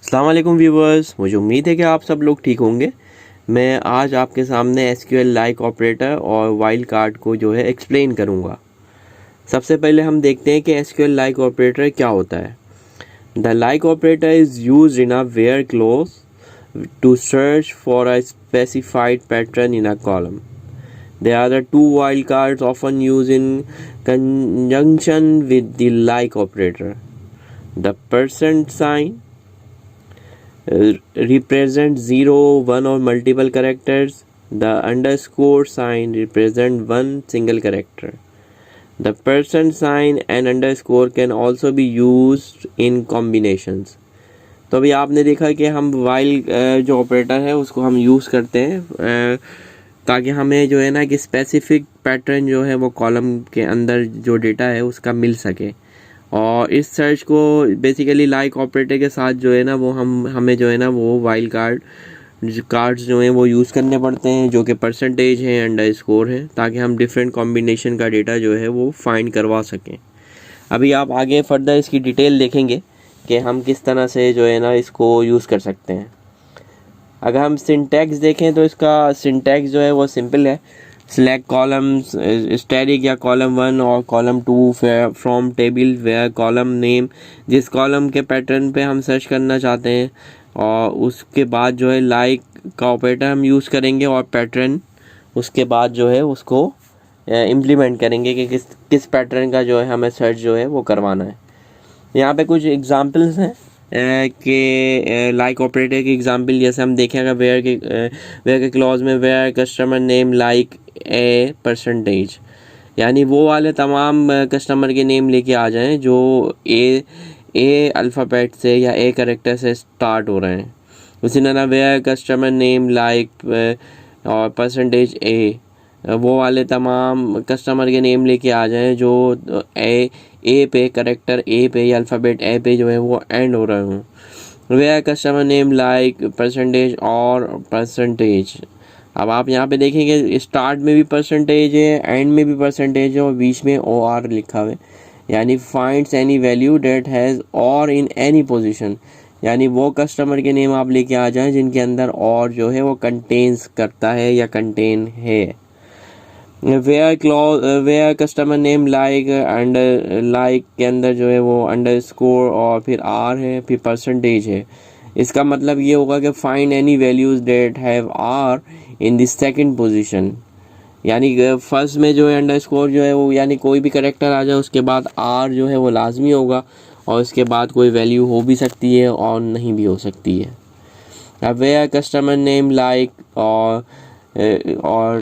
अस्सलाम वालेकुम व्यूवर्स, मुझे उम्मीद है कि आप सब लोग ठीक होंगे। मैं आज आपके सामने एसक्यूएल लाइक ऑपरेटर और वाइल्ड कार्ड को जो है एक्सप्लेन करूंगा। सबसे पहले हम देखते हैं कि एसक्यूएल लाइक ऑपरेटर क्या होता है। The like operator is used in a where clause to search for a specified pattern in a column. There are the two wildcards often used in conjunction with the like operator. The percent sign represent 0, 1 or multiple characters. The underscore sign represent one single character. The percent sign and underscore can also be used in combinations. तो अभी आपने देखा कि हम while जो operator है उसको हम यूज़ करते हैं ताकि हमें जो है ना कि स्पेसिफिक पैटर्न जो है वो कॉलम के अंदर जो डेटा है उसका मिल सके। और इस सर्च को बेसिकली लाइक ऑपरेटर के साथ जो है ना वो हमें जो है ना वो वाइल्ड कार्ड्स जो हैं वो यूज़ करने पड़ते हैं, जो कि परसेंटेज है, अंडरस्कोर है, ताकि हम डिफरेंट कॉम्बिनेशन का डेटा जो है वो फाइंड करवा सकें। अभी आप आगे फर्दर इसकी डिटेल देखेंगे कि हम किस तरह से जो है ना इसको यूज़ कर सकते हैं। अगर हम सिंटैक्स देखें तो इसका सिंटैक्स जो है वो सिंपल है। सेलेक्ट कॉलम्स स्टैटिक या कॉलम 1 और column 2 from table where column name, जिस कॉलम के पैटर्न पे हम सर्च करना चाहते हैं, और उसके बाद जो है लाइक का ऑपरेटर हम यूज़ करेंगे और पैटर्न उसके बाद जो है उसको इम्प्लीमेंट करेंगे कि किस पैटर्न का जो है हमें सर्च जो है वो करवाना है। यहाँ पे कुछ एग्जांपल्स हैं कि लाइक ऑपरेटर की एग्जांपल जैसे हम देखेंगे वेयर के क्लॉज में where customer name like A percentage, यानी वो वाले तमाम कस्टमर के नेम लेके आ जाएं जो ए अल्फ़ाबेट से या ए कैरेक्टर से स्टार्ट हो रहे हैं। उसी तरह वेयर कस्टमर नेम लाइक और परसेंटेज ए, वो वाले तमाम कस्टमर के नेम लेके आ जाएं जो ए पे करेक्टर ए पे या अल्फ़ाबेट ए पे जो है वो एंड हो रहे हों। Where customer name like percentage और परसेंटेज। अब आप यहाँ पे देखेंगे स्टार्ट में भी परसेंटेज है, एंड में भी परसेंटेज है और बीच में ओ आर लिखा हुआ है, यानी finds any value that has or in any position, यानी वो कस्टमर के नेम आप लेके आ जाएं जिनके अंदर और जो है वो कंटेन्स करता है या कंटेन है। Where customer name like under like के अंदर जो है वो अंडरस्कोर और फिर आर है, फिर परसेंटेज है। इसका मतलब ये होगा कि find any values that have r in the second position, यानी फर्स्ट में जो है अंडरस्कोर जो है वो यानी कोई भी करेक्टर आ जाए उसके बाद आर जो है वो लाजमी होगा, और उसके बाद कोई वैल्यू हो भी सकती है और नहीं भी हो सकती है। अब वेयर कस्टमर नेम लाइक और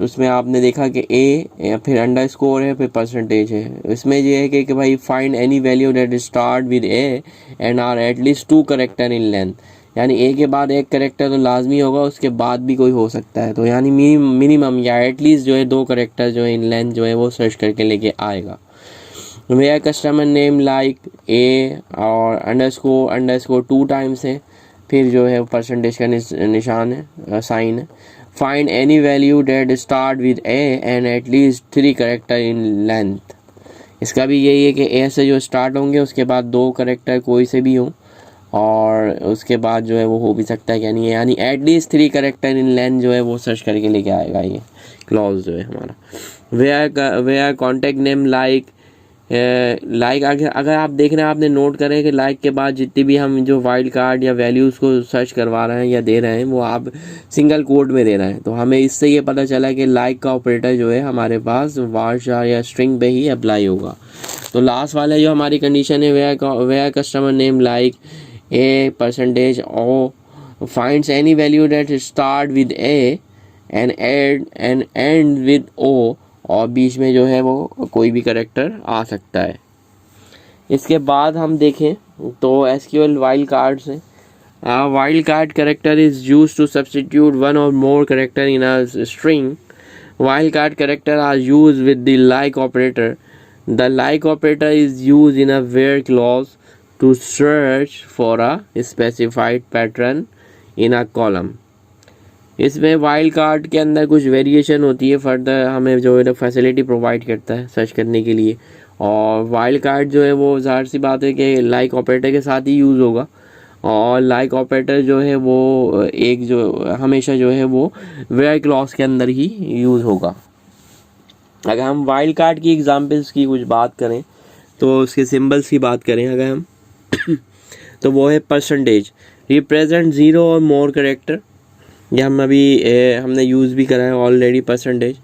उसमें आपने देखा कि ए फिर अंडरस्कोर है फिर परसेंटेज है। इसमें ये है कि भाई find any value that start with A and are at least 2 character in length, यानी ए के बाद एक करेक्टर तो लाजमी होगा, उसके बाद भी कोई हो सकता है, तो यानी मिनिमम या एटलीस्ट जो है 2 करेक्टर जो है इन लेंथ जो है वो सर्च करके लेके आएगा। Where customer name like a और अंडरस्कोर 2 टाइम्स है, फिर जो है परसेंटेज का निशान है, साइन है। Find any value that start with A and at least 3 character in length. इसका भी यही है कि ए से जो स्टार्ट होंगे उसके बाद 2 करेक्टर कोई से भी हों और उसके बाद जो है वो हो भी सकता है, यानी एटलीस्ट 3 करेक्टर इन लेंथ जो है वो सर्च करके लेके आएगा ये क्लॉज जो है हमारा। वेयर कॉन्टेक्ट नेम लाइक अगर आप देख रहे हैं, आपने नोट करें कि लाइक के बाद जितनी भी हम जो वाइल्ड कार्ड या वैल्यूज़ को सर्च करवा रहे हैं या दे रहे हैं वो आप सिंगल कोड में दे रहे हैं, तो हमें इससे ये पता चला कि लाइक का ऑपरेटर जो है हमारे पास वारशार या स्ट्रिंग पे ही अप्लाई होगा। तो लास्ट वाला जो हमारी कंडीशन है where customer name like A percentage O finds any value that start with A and end with O, और बीच में जो है वो कोई भी करेक्टर आ सकता है। इसके बाद हम देखें तो एसक्यूएल वाइल्ड कार्ड्स हैं। Wild card character is used to substitute one और more character in a string. Wild card character are used with the like operator. The like operator is used in a where clause to search for a specified pattern in a column. इसमें wild card के अंदर कुछ variation होती है, further हमें जो है facility provide करता है सर्च करने के लिए। और वाइल्ड कार्ड जो है वो ज़ाहिर सी बात है कि लाइक ऑपरेटर के साथ ही यूज़ होगा, और लाइक ऑपरेटर जो है वो एक जो हमेशा जो है वो वेयर क्लॉज के अंदर ही यूज़ होगा। अगर हम वाइल्ड कार्ड की एग्जांपल्स की कुछ बात करें तो उसके सिंबल्स की बात करें अगर हम तो वो है परसेंटेज, रिप्रेजेंट ज़ीरो और मोर कैरेक्टर। ये हम अभी हमने यूज़ भी करा है ऑलरेडी परसेंटेज।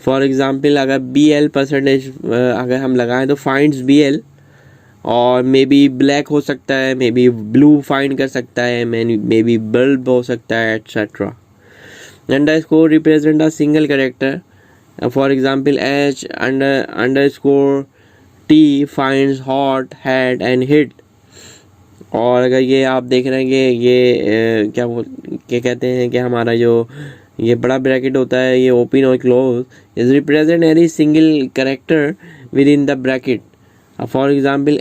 फॉर एग्ज़ाम्पल अगर BL परसेंटेज अगर हम लगाएं तो फाइंड्स BL, और मे बी ब्लैक हो सकता है, मे बी ब्लू फाइंड कर सकता है, मे बी बल्ब हो सकता है, etcetera. Underscore represent a single character. For example H underscore T finds hot, had and hit. और अगर ये आप देख रहे हैं कि ये क्या कहते हैं कि हमारा जो ये बड़ा ब्रैकेट होता है ये ओपन और close is represent any single character with in the bracket. For example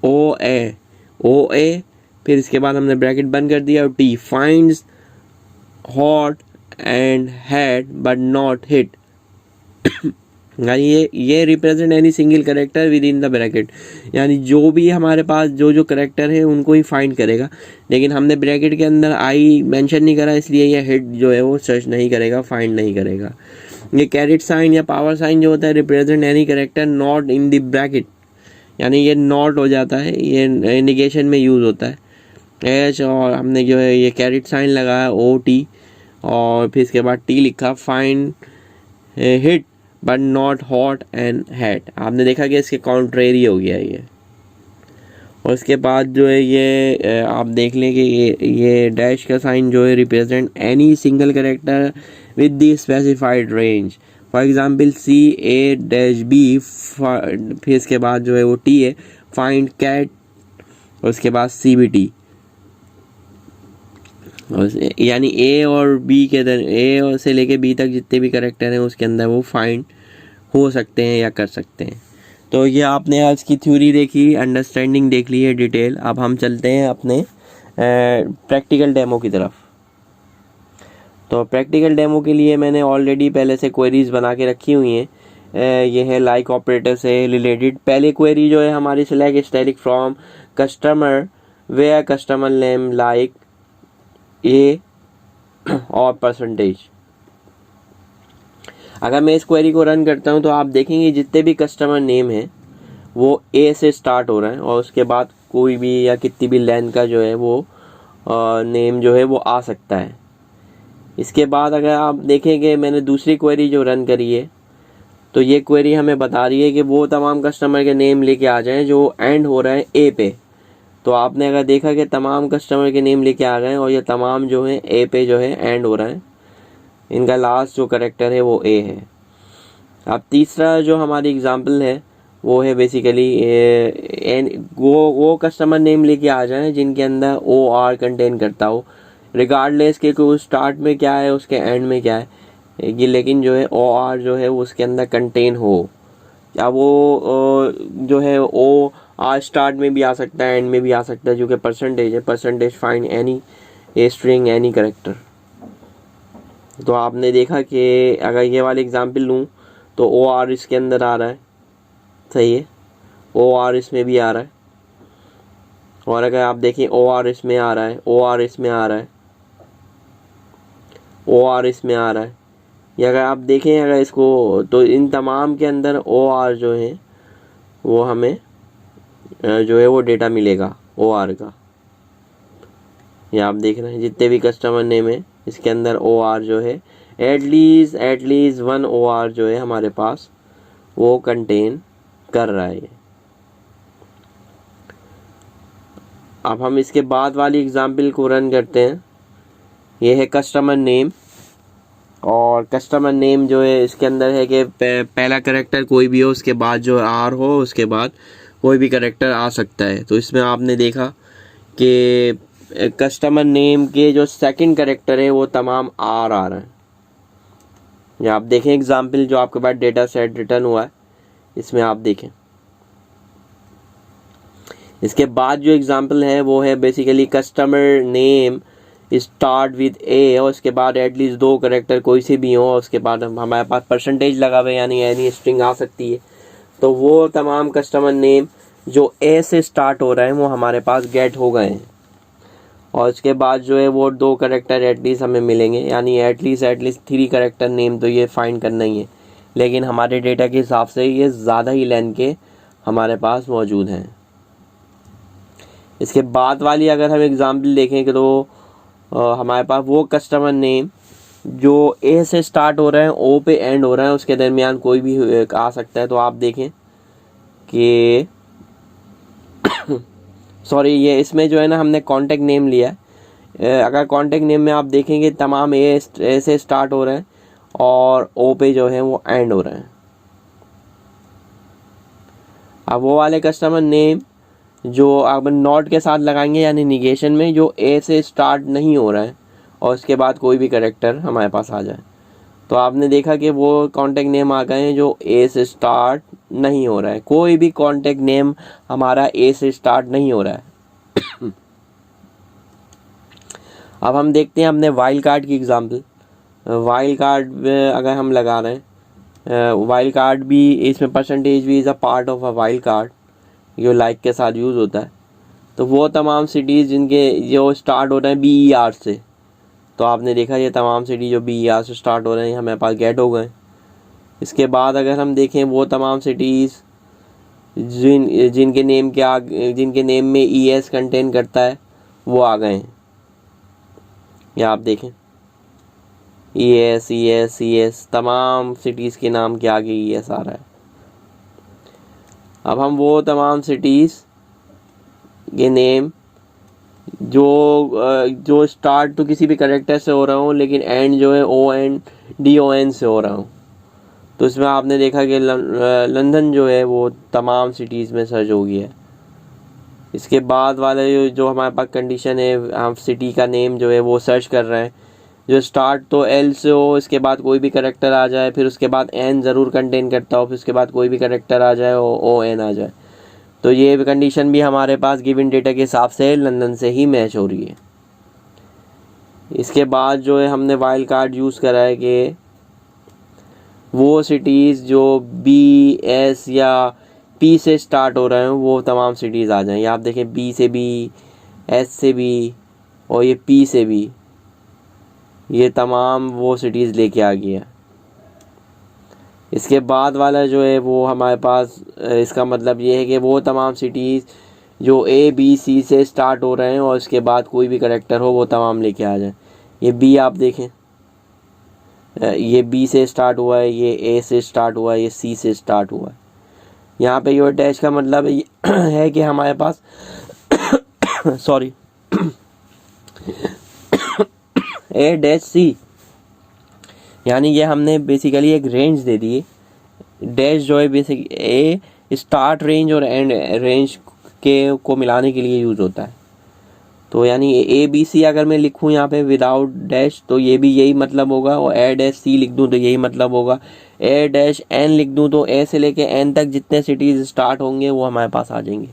HOA, फिर इसके बाद हमने ब्रैकेट बंद कर दिया और T finds hot and had but not hit. यानी ये represent any single character with in the bracket, यानी जो भी हमारे पास जो कैरेक्टर है उनको ही फाइंड करेगा, लेकिन हमने ब्रैकेट के अंदर आई मेंशन नहीं करा, इसलिए ये हिट जो है वो सर्च नहीं करेगा, फाइंड नहीं करेगा। ये कैरेट साइन या पावर साइन जो होता है represent any character not in the bracket, यानी ये नॉट हो जाता है, ये इंडिकेशन में यूज़ होता है। H और हमने जो है ये कैरेट साइन लगाया OT और फिर इसके बाद T लिखा, find hit but not hot and hat. आपने देखा कि इसके कॉन्ट्रेरी हो गया ये। और उसके बाद जो है ये आप देख लें कि ये डैश का साइन जो है represent any single character with the specified range. For example CA-B, फिर इसके बाद जो है वो T है, फाइंड कैट, और उसके बाद CBT। यानी A और B के अंदर, A से लेके B तक जितने भी कैरेक्टर हैं उसके अंदर वो फाइंड हो सकते हैं या कर सकते हैं। तो ये आपने आज की थ्योरी देखी, अंडरस्टैंडिंग देख ली है डिटेल। अब हम चलते हैं अपने प्रैक्टिकल डेमो की तरफ। तो प्रैक्टिकल डेमो के लिए मैंने ऑलरेडी पहले से क्वेरीज बना के रखी हुई हैं। ये है लाइक ऑपरेटर से रिलेटेड। पहले क्वेरी जो है हमारी select static from customer where customer name like A और परसेंटेज। अगर मैं इस क्वेरी को रन करता हूं तो आप देखेंगे जितने भी कस्टमर नेम है वो A से स्टार्ट हो रहा है, और उसके बाद कोई भी या कितनी भी लेंथ का जो है वो नेम जो है वो आ सकता है। इसके बाद अगर आप देखेंगे मैंने दूसरी क्वेरी जो रन करी है तो ये क्वेरी हमें बता रही है कि वो तमाम कस्टमर के नेम लेके आ जाएं जो एंड हो रहा है A पे। तो आपने अगर देखा कि तमाम कस्टमर के नेम लेके आ गए और ये तमाम जो है A पे जो है एंड हो रहा है, इनका लास्ट जो करेक्टर है वो A है। अब तीसरा जो हमारी एग्जांपल है वो है बेसिकली वो कस्टमर नेम लेके आ जाए जिनके अंदर OR कंटेन करता हो, रिगार्डलेस के स्टार्ट में क्या है उसके एंड में क्या है, ये लेकिन जो है OR जो है वो उसके अंदर कंटेन हो। या वो जो है OR स्टार्ट में भी आ सकता है, एंड में भी आ सकता है, जो कि परसेंटेज है, percentage find any a string any character. तो आपने देखा कि अगर ये वाली एग्जांपल लूँ तो OR इसके अंदर आ रहा है, सही है, OR इसमें भी आ रहा है। और अगर आप देखें OR इसमें आ रहा है, OR इसमें आ रहा है, OR इसमें आ रहा है, या अगर आप देखें अगर इसको तो इन तमाम के अंदर OR जो है वो हमें जो है वो डेटा मिलेगा OR का। ये आप देख रहे हैं जितने भी कस्टमर नेम है इसके अंदर OR जो है एटलीस्ट 1 OR जो है हमारे पास वो कंटेन कर रहा है। अब हम इसके बाद वाली एग्जांपल को रन करते हैं। ये है कस्टमर नेम, और कस्टमर नेम जो है इसके अंदर है कि पहला करेक्टर कोई भी हो, उसके बाद जो R हो, उसके बाद कोई भी करेक्टर आ सकता है। तो इसमें आपने देखा कि कस्टमर नेम के जो सेकंड करेक्टर है वो तमाम R आ रहा है। या आप देखें एग्जांपल जो आपके पास डेटा सेट रिटर्न हुआ है इसमें आप देखें। इसके बाद जो एग्जांपल है वो है basically customer name start with A, और उसके बाद एटलीस्ट 2 करेक्टर कोई से भी हो, और उसके बाद हमारे पास परसेंटेज लगा हुआ है, यानी एनी स्ट्रिंग आ सकती है। तो वो तमाम कस्टमर नेम जो ए से स्टार्ट हो रहे हैं वो हमारे पास गेट हो गए हैं, और उसके बाद जो है वो 2 करेक्टर एटलीस्ट हमें मिलेंगे, यानी एटलीस्ट 3 करेक्टर नेम तो ये फाइंड करना ही है, लेकिन हमारे डेटा के हिसाब से ये ज़्यादा ही लेंथ के हमारे पास मौजूद हैं। इसके बाद वाली अगर हम एग्जांपल देखें कि तो हमारे पास वो कस्टमर नेम जो ए से स्टार्ट हो रहे हैं, ओ पे एंड हो रहे हैं, उसके दरमियान कोई भी आ सकता है। तो आप देखें कि सॉरी, ये इसमें जो है ना हमने कॉन्टैक्ट नेम लिया है। अगर कॉन्टैक्ट नेम में आप देखेंगे तमाम ए से स्टार्ट हो रहे हैं और ओ पे जो है वो एंड हो रहे हैं। अब वो वाले कस्टमर नेम जो आप नॉट के साथ लगाएंगे, यानी निगेशन में, जो ए से स्टार्ट नहीं हो रहा है और उसके बाद कोई भी करेक्टर हमारे पास आ जाए, तो आपने देखा कि वो कॉन्टैक्ट नेम आ गए हैं जो ए से स्टार्ट नहीं हो रहा है। कोई भी कॉन्टैक्ट नेम हमारा ए से स्टार्ट नहीं हो रहा है। अब हम देखते हैं अपने वाइल्ड कार्ड की एग्जांपल। वाइल्ड कार्ड में अगर हम लगा रहे हैं, वाइल्ड कार्ड भी इसमें परसेंटेज भी is a part of a wild card, जो लाइक के साथ यूज़ होता है। तो वो तमाम सिटीज़ जिनके जो स्टार्ट हो रहे हैं BER से, तो आपने देखा ये तमाम सिटी जो BER से स्टार्ट हो रहे हैं हमारे पास गेट हो गए। इसके बाद अगर हम देखें वो तमाम सिटीज़ जिनके नेम में ES कंटेन करता है वो आ गए हैं। या आप देखें ES तमाम सिटीज़ के नाम के आगे ES आ रहा है। अब हम वो तमाम सिटीज़ के नेम जो स्टार्ट तो किसी भी करेक्टर से हो रहा हूँ, लेकिन एंड जो है ONDON से हो रहा हूँ, तो इसमें आपने देखा कि लंदन जो है वो तमाम सिटीज़ में सर्च हो गया है। इसके बाद वाले जो हमारे पास कंडीशन है, हम सिटी का नेम जो है वो सर्च कर रहे हैं, जो स्टार्ट तो L से हो, इसके बाद कोई भी करेक्टर आ जाए, फिर उसके बाद N ज़रूर कंटेन करता हो, फिर उसके बाद कोई भी करेक्टर आ जाए और ON आ जाए। तो ये कंडीशन भी हमारे पास गिवन डेटा के हिसाब से लंदन से ही मैच हो रही है। इसके बाद जो है हमने वाइल्ड कार्ड यूज़ करा है कि वो सिटीज़ जो BS या P से स्टार्ट हो रहे हैं वो तमाम सिटीज़ आ जाएं। आप देखें B से भी, S से भी और ये P से भी, ये तमाम वो सिटीज़ लेके आ गया। इसके बाद वाला जो है वो हमारे पास इसका मतलब ये है कि वो तमाम सिटीज़ जो ABC से स्टार्ट हो रहे हैं और उसके बाद कोई भी करेक्टर हो वो तमाम लेके आ जाए। ये B आप देखें, ये B से स्टार्ट हुआ है, ये A से स्टार्ट हुआ है, ये C से स्टार्ट हुआ है। यहाँ पे योर डैश का मतलब है कि हमारे पास सॉरी A-C, यानी ये हमने बेसिकली एक रेंज दे दी है। डैश जो है बेसिक ए स्टार्ट रेंज और एंड रेंज के को मिलाने के लिए यूज़ होता है। तो यानी ABC अगर मैं लिखूँ यहाँ पे विदाउट डैश तो ये भी यही मतलब होगा, और A-C लिख दूँ तो यही मतलब होगा। A-N लिख दूँ तो A से लेके N तक जितने सिटीज़ स्टार्ट होंगे वो हमारे पास आ जाएंगे।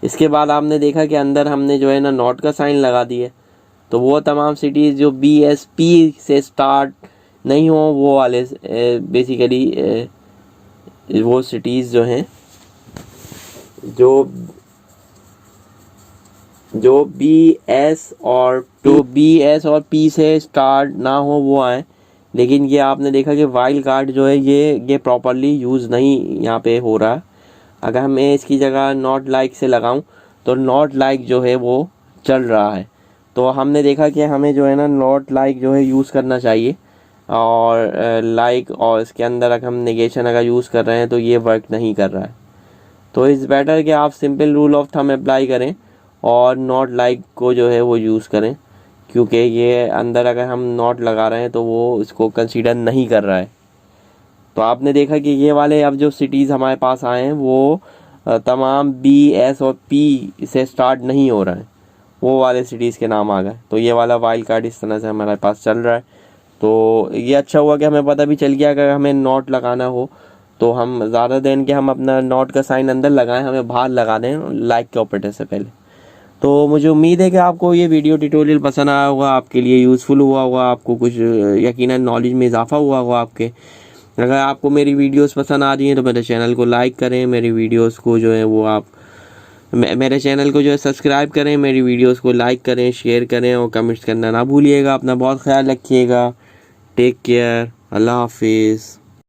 इसके बाद आपने देखा कि अंदर हमने जो है ना नॉट का साइन लगा दिया, तो वो तमाम सिटीज़ जो BSP से स्टार्ट नहीं हो वो वाले बेसिकली वो सिटीज़ जो हैं जो BS और P से स्टार्ट ना हो वो आए। लेकिन ये आपने देखा कि वाइल्ड कार्ड जो है ये प्रॉपरली यूज़ नहीं यहाँ पे हो रहा। अगर मैं इसकी जगह नॉट लाइक से लगाऊं तो नॉट लाइक जो है वो चल रहा है। तो हमने देखा कि हमें जो है ना नॉट लाइक जो है यूज़ करना चाहिए, और लाइक और इसके अंदर अगर हम नेगेशन अगर यूज़ कर रहे हैं तो ये वर्क नहीं कर रहा है। तो इट्स बेटर कि आप simple rule of thumb apply करें और नॉट लाइक को जो है वो यूज़ करें, क्योंकि ये अंदर अगर हम नॉट लगा रहे हैं तो वो इसको कंसीडर नहीं कर रहा है। तो आपने देखा कि ये वाले अब जो सिटीज़ हमारे पास आए हैं वो तमाम BS और P से स्टार्ट नहीं हो रहा है, वो वाले सिटीज़ के नाम आ गए। तो ये वाला वाइल्ड कार्ड इस तरह से हमारे पास चल रहा है। तो ये अच्छा हुआ कि हमें पता भी चल गया अगर हमें नॉट लगाना हो तो हम ज़्यादा देन के हम अपना नॉट का साइन अंदर लगाएं, हमें बाहर लगा दें लाइक के ऑपरेटर से पहले। तो मुझे उम्मीद है कि आपको ये वीडियो ट्यूटोरियल पसंद आया होगा, आपके लिए यूज़फुल हुआ होगा, आपको कुछ यकीनन नॉलेज में इजाफा हुआ होगा आपके। अगर आपको मेरी वीडियोस पसंद आ रही हैं तो मेरे चैनल को लाइक करें, मेरी वीडियोस को जो है वो आप मेरे चैनल को जो है सब्सक्राइब करें, मेरी वीडियोस को लाइक करें, शेयर करें और कमेंट्स करना ना भूलिएगा। अपना बहुत ख्याल रखिएगा। Take care. अल्लाह हाफिज़।